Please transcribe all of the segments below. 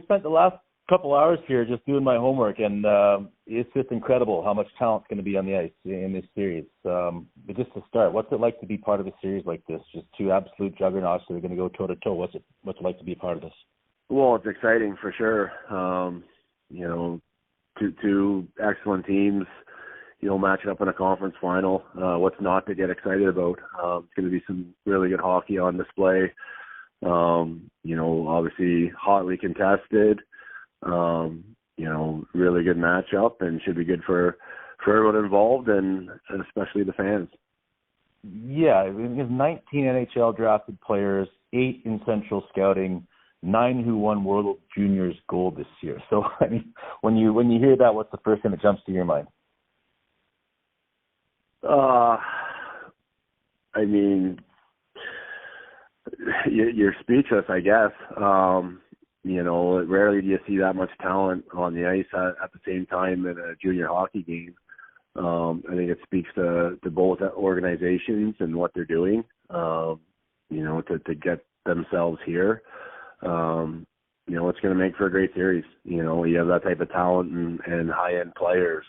spent the last couple hours here just doing my homework, and it's just incredible how much talent's going to be on the ice in this series. But just to start, what's it like to be part of a series like this? Just two absolute juggernauts that are going to go toe-to-toe. What's it like to be a part of this? Well, it's exciting for sure. Two excellent teams, matching up in a conference final. What's not to get excited about? It's going to be some really good hockey on display. Obviously hotly contested. Really good matchup, and should be good for everyone involved, and especially the fans. Yeah, we have 19 NHL-drafted players, 8 in Central Scouting, 9 who won World Juniors gold this year. So, I mean, when you hear that, what's the first thing that jumps to your mind? You're speechless, I guess. Rarely do you see that much talent on the ice at the same time in a junior hockey game. I think it speaks to both organizations and what they're doing, to get themselves here. It's going to make for a great series. You have that type of talent and high-end players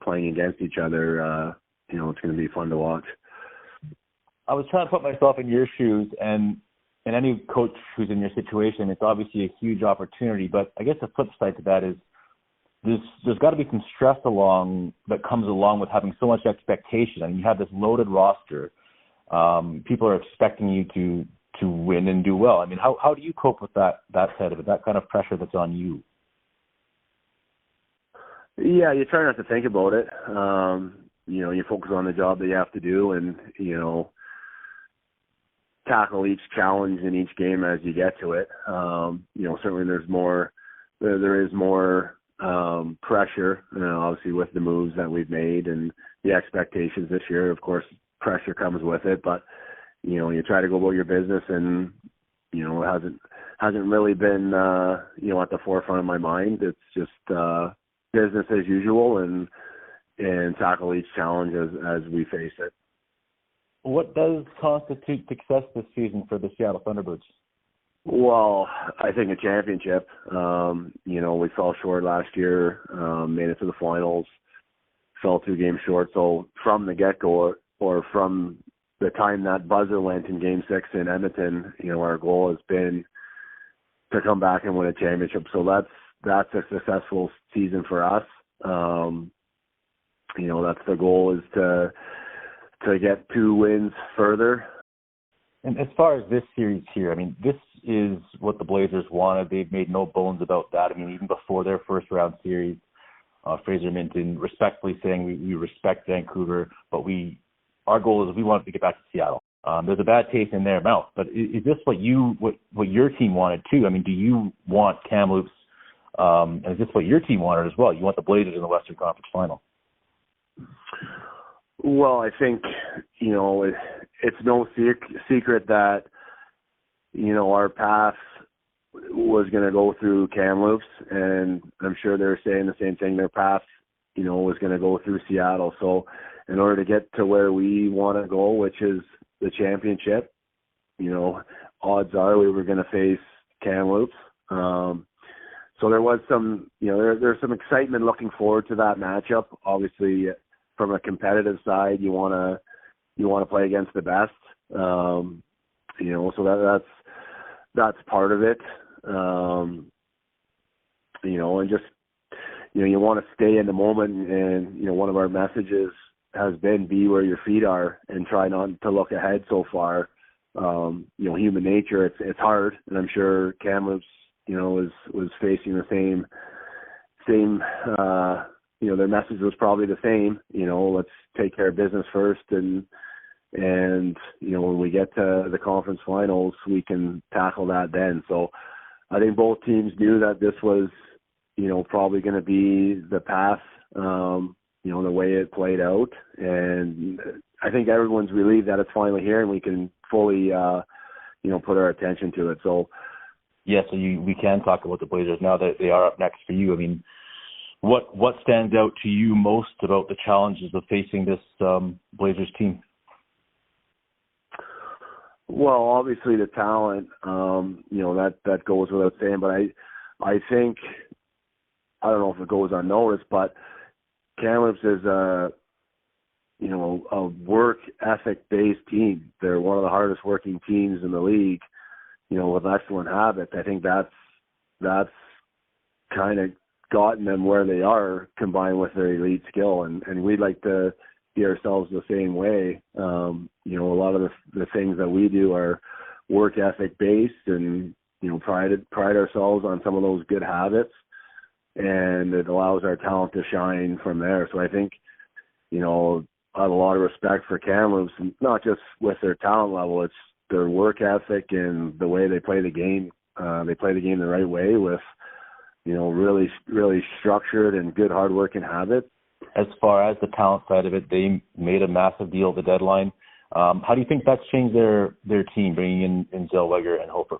playing against each other. It's going to be fun to watch. I was trying to put myself in your shoes, and any coach who's in your situation, it's obviously a huge opportunity. But I guess the flip side to that is there's got to be some stress that comes along with having so much expectation. I mean, you have this loaded roster. People are expecting you to win and do well. I mean, how do you cope with that side of it, that kind of pressure that's on you? Yeah, you try not to think about it. You focus on the job that you have to do, and tackle each challenge in each game as you get to it. Certainly there is more pressure, obviously with the moves that we've made and the expectations this year. Of course, pressure comes with it, but you try to go about your business, and it hasn't really been at the forefront of my mind. It's just business as usual, and tackle each challenge as we face it. What does constitute success this season for the Seattle Thunderbirds? Well, I think a championship. We fell short last year, made it to the finals, fell 2 games short. So from the get-go, or from the time that buzzer went in Game 6 in Edmonton, our goal has been to come back and win a championship. So that's a successful season for us. That's the goal, is to get 2 wins further. And as far as this series here, I mean, this is what the Blazers wanted. They've made no bones about that. I mean, even before their first round series, Fraser Minton respectfully saying we respect Vancouver, but our goal is we want to get back to Seattle. There's a bad taste in their mouth, but is this what your team wanted too? I mean, do you want Kamloops? And is this what your team wanted as well? You want the Blazers in the Western Conference Final? Well, I think, it's no secret that, our path was going to go through Kamloops, and I'm sure they're saying the same thing. Their path, was going to go through Seattle. So in order to get to where we want to go, which is the championship, odds are we were going to face Kamloops. So there was some, there's some excitement looking forward to that matchup. Obviously, from a competitive side, you want to play against the best. So that's part of it. And just, you want to stay in the moment, and, one of our messages has been be where your feet are and try not to look ahead so far. Human nature, it's hard, and I'm sure Kamloops, was facing the same, their message was probably the same, let's take care of business first, and when we get to the conference finals, we can tackle that then. So I think both teams knew that this was, probably going to be the path, the way it played out. And I think everyone's relieved that it's finally here and we can fully, put our attention to it. So, yeah, so we can talk about the Blazers now that they are up next for you. I mean, what stands out to you most about the challenges of facing this Blazers team? Well, obviously the talent, that goes without saying. But I think, I don't know if it goes unnoticed, but Kamloops is a work ethic based team. They're one of the hardest working teams in the league, with excellent habits. I think that's kind of gotten them where they are, combined with their elite skill. And we'd like to see ourselves the same way. A lot of the things that we do are work ethic based, and pride ourselves on some of those good habits, and it allows our talent to shine from there. So I think, I have a lot of respect for Kamloops, and not just with their talent level, it's their work ethic and the way they play the game. They play the game the right way with, really, really structured and good hardworking habits. As far as the talent side of it, they made a massive deal at the deadline. How do you think that's changed their team, bringing in Zellweger and Hofer?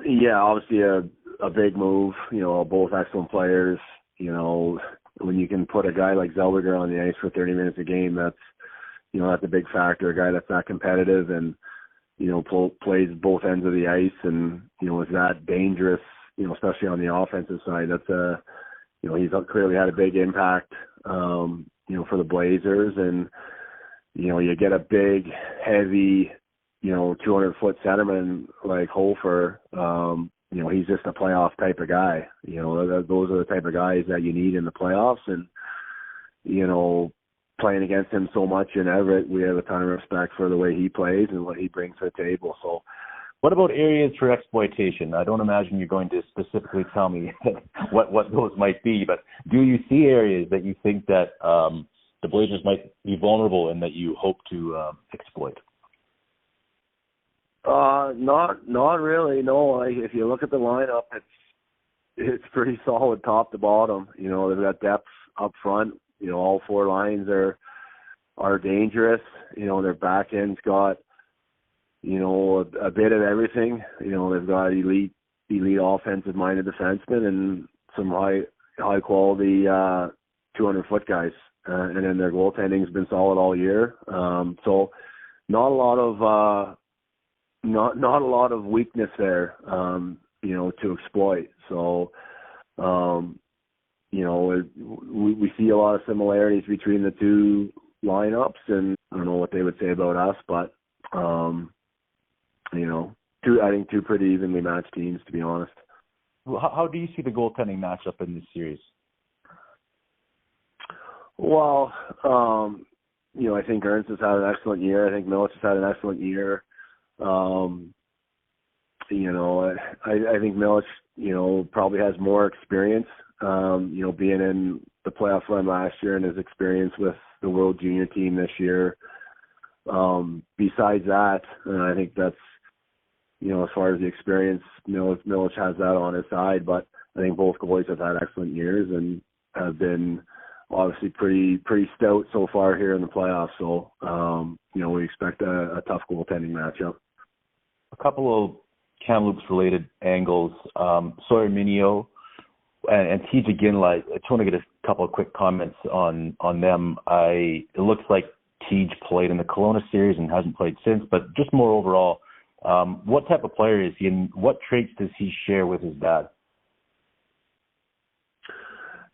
Yeah, obviously a big move. Both excellent players. When you can put a guy like Zellweger on the ice for 30 minutes a game, that's a big factor. A guy that's that competitive and plays both ends of the ice, and is that dangerous. Especially on the offensive side, that's he's clearly had a big impact. For the Blazers, and you get a big, heavy, 200-foot centerman like Hofer. He's just a playoff type of guy. Those are the type of guys that you need in the playoffs. And, playing against him so much in Everett, we have a ton of respect for the way he plays and what he brings to the table. So, what about areas for exploitation? I don't imagine you're going to specifically tell me what those might be, but do you see areas that you think that the Blazers might be vulnerable and that you hope to exploit? Not really. No, if you look at the lineup, it's pretty solid top to bottom. They've got depth up front. All four lines are dangerous. Their back end's got a bit of everything. They've got elite offensive minded defensemen and some high quality 200-foot guys. And then their goaltending's been solid all year. So not a lot of weakness there, to exploit. So, we see a lot of similarities between the two lineups, and I don't know what they would say about us, but, I think two pretty evenly matched teams, to be honest. How do you see the goaltending matchup in this series? Well, I think Ernst has had an excellent year. I think Milic has had an excellent year. I think Milic, probably has more experience, being in the playoff run last year and his experience with the World Junior team this year. Besides that, I think that's, as far as the experience, Milic has that on his side, but I think both goalies have had excellent years and have been obviously pretty stout so far here in the playoffs. So, we expect a tough goaltending matchup. A couple of Kamloops-related angles. Sawyer Minio and T.J. Ginla, I just want to get a couple of quick comments on them. It looks like Tej played in the Kelowna series and hasn't played since, but just more overall, what type of player is he, and what traits does he share with his dad?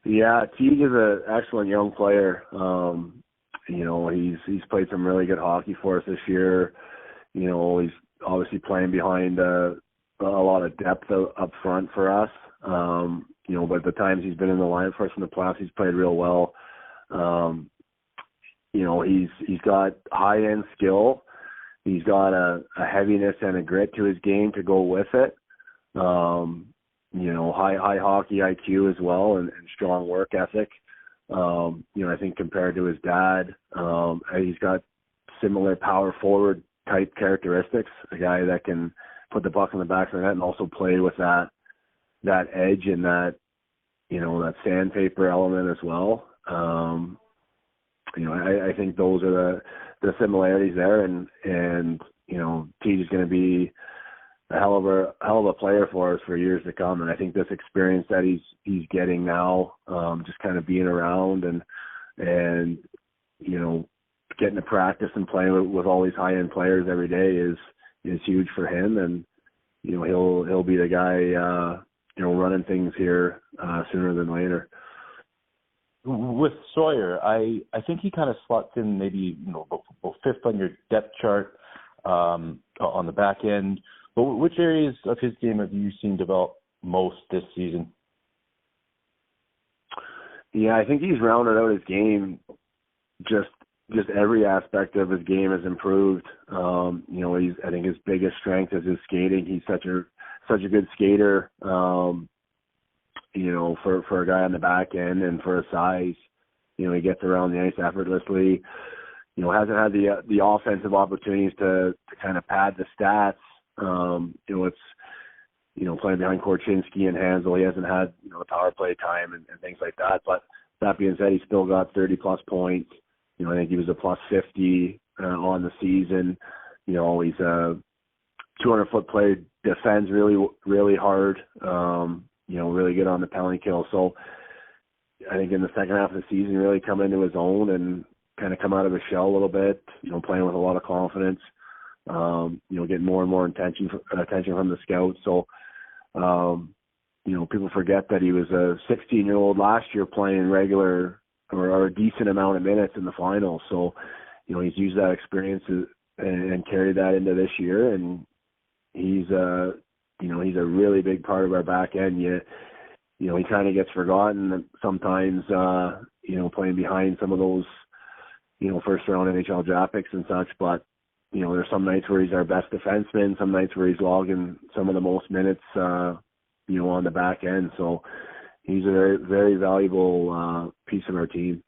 Yeah, Teague is an excellent young player. He's played some really good hockey for us this year. He's obviously playing behind a lot of depth up front for us. But the times he's been in the line for us in the playoffs, he's played real well. He's got high-end skill. He's got a heaviness and a grit to his game to go with it. High hockey IQ as well, and strong work ethic. I think compared to his dad, he's got similar power forward type characteristics. A guy that can put the puck in the back of the net and also play with that edge and that sandpaper element as well. I think those are the similarities there, and Tej is going to be a hell of a player for us for years to come. And I think this experience that he's getting now, just kind of being around and getting to practice and playing with all these high end players every day is huge for him. And he'll be the guy running things here sooner than later. With Sawyer, I think he kind of slots in maybe about fifth on your depth chart on the back end. But which areas of his game have you seen develop most this season? Yeah, I think he's rounded out his game. Just every aspect of his game has improved. I think his biggest strength is his skating. He's such a good skater. For a guy on the back end and for his size, he gets around the ice effortlessly. Hasn't had the offensive opportunities to kind of pad the stats. It's playing behind Korchinski and Hansel. He hasn't had the power play time and things like that. But that being said, he's still got 30 plus points. I think he was a plus 50 on the season. He's a 200-foot player, defends really, really hard. Really good on the penalty kill. So I think in the second half of the season, really come into his own and kind of come out of his shell a little bit, playing with a lot of confidence, getting more and more attention from the scouts. So, people forget that he was a 16-year-old last year playing regular or a decent amount of minutes in the finals. So, he's used that experience and carried that into this year. And he's he's a really big part of our back end. He kind of gets forgotten sometimes, playing behind some of those, first round NHL draft picks and such. But, there's some nights where he's our best defenseman, some nights where he's logging some of the most minutes, on the back end. So he's a very, very valuable piece of our team.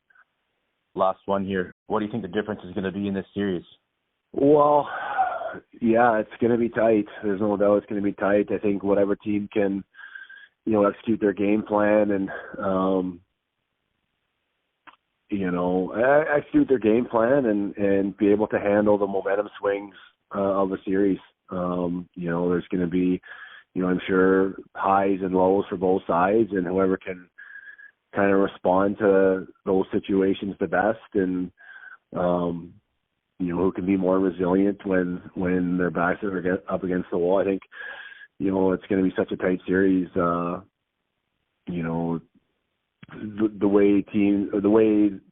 Last one here. What do you think the difference is going to be in this series? Well, yeah, it's going to be tight. There's no doubt it's going to be tight. I think whatever team can, execute their game plan and, execute their game plan and be able to handle the momentum swings of the series. There's going to be, I'm sure, highs and lows for both sides, and whoever can kind of respond to those situations the best and, who can be more resilient when their backs are up against the wall. I think, it's going to be such a tight series. The way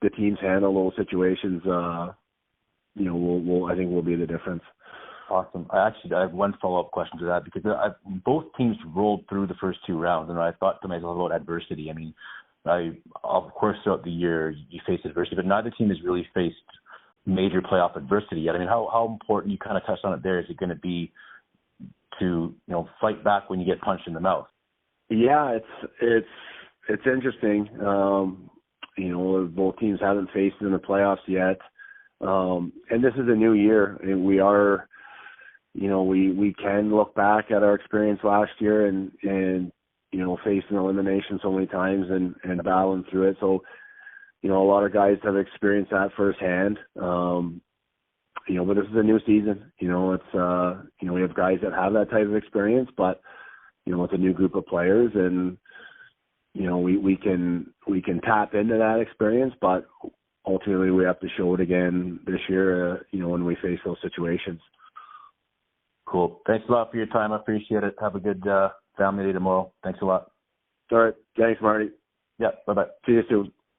the teams handle those situations, I think will be the difference. Awesome. I have one follow-up question to that because both teams rolled through the first two rounds, and I thought to myself about adversity. I mean, of course, throughout the year you face adversity, but neither team has really faced major playoff adversity yet. I mean, how important, you kind of touched on it there, is it going to be to fight back when you get punched in the mouth? Yeah, it's interesting. Both teams haven't faced in the playoffs yet, and this is a new year, and we are. We can look back at our experience last year and facing elimination so many times and battling through it. So, a lot of guys have experienced that firsthand. But this is a new season. It's we have guys that have that type of experience, but it's a new group of players, and we can tap into that experience, but ultimately we have to show it again this year. When we face those situations. Cool. Thanks a lot for your time. I appreciate it. Have a good family day tomorrow. Thanks a lot. All right. Thanks, Marty. Yeah. Bye-bye. See you soon.